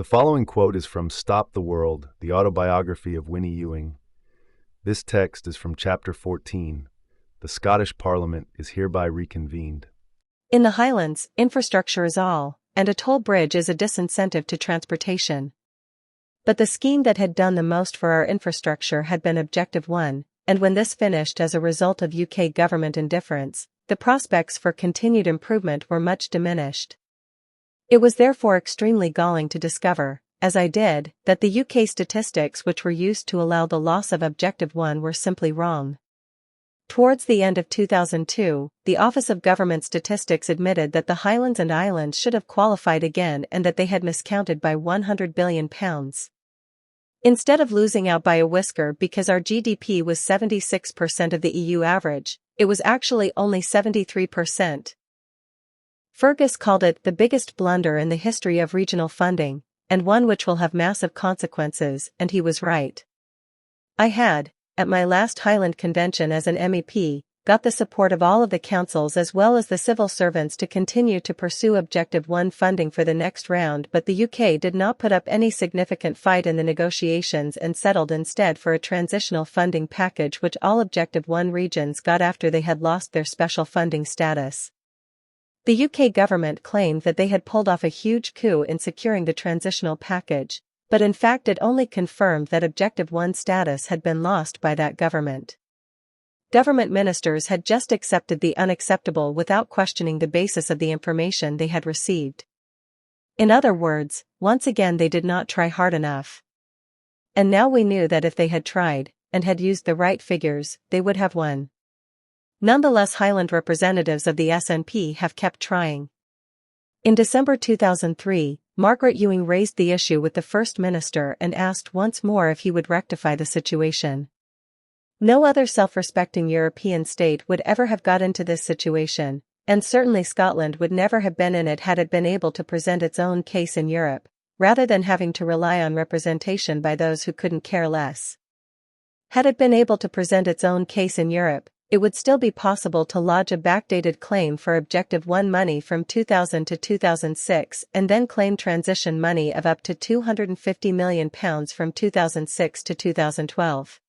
The following quote is from Stop the World, the autobiography of Winnie Ewing. This text is from Chapter 14. The Scottish Parliament is hereby reconvened. In the Highlands, infrastructure is all, and a toll bridge is a disincentive to transportation. But the scheme that had done the most for our infrastructure had been Objective 1, and when this finished as a result of UK government indifference, the prospects for continued improvement were much diminished. It was therefore extremely galling to discover, as I did, that the UK statistics which were used to allow the loss of Objective 1 were simply wrong. Towards the end of 2002, the Office of Government Statistics admitted that the Highlands and Islands should have qualified again and that they had miscounted by £100 billion. Instead of losing out by a whisker because our GDP was 76% of the EU average, it was actually only 73%. Fergus called it the biggest blunder in the history of regional funding, and one which will have massive consequences, and he was right. I had, at my last Highland convention as an MEP, got the support of all of the councils as well as the civil servants to continue to pursue Objective 1 funding for the next round, but the UK did not put up any significant fight in the negotiations and settled instead for a transitional funding package which all Objective 1 regions got after they had lost their special funding status. The UK government claimed that they had pulled off a huge coup in securing the transitional package, but in fact it only confirmed that Objective 1 status had been lost by that government. Government ministers had just accepted the unacceptable without questioning the basis of the information they had received. In other words, once again they did not try hard enough. And now we knew that if they had tried, and had used the right figures, they would have won. Nonetheless, Highland representatives of the SNP have kept trying. In December 2003, Margaret Ewing raised the issue with the First Minister and asked once more if he would rectify the situation. No other self-respecting European state would ever have got into this situation, and certainly Scotland would never have been in it had it been able to present its own case in Europe, rather than having to rely on representation by those who couldn't care less. Had it been able to present its own case in Europe, it would still be possible to lodge a backdated claim for Objective 1 money from 2000 to 2006 and then claim transition money of up to £250 million from 2006 to 2012.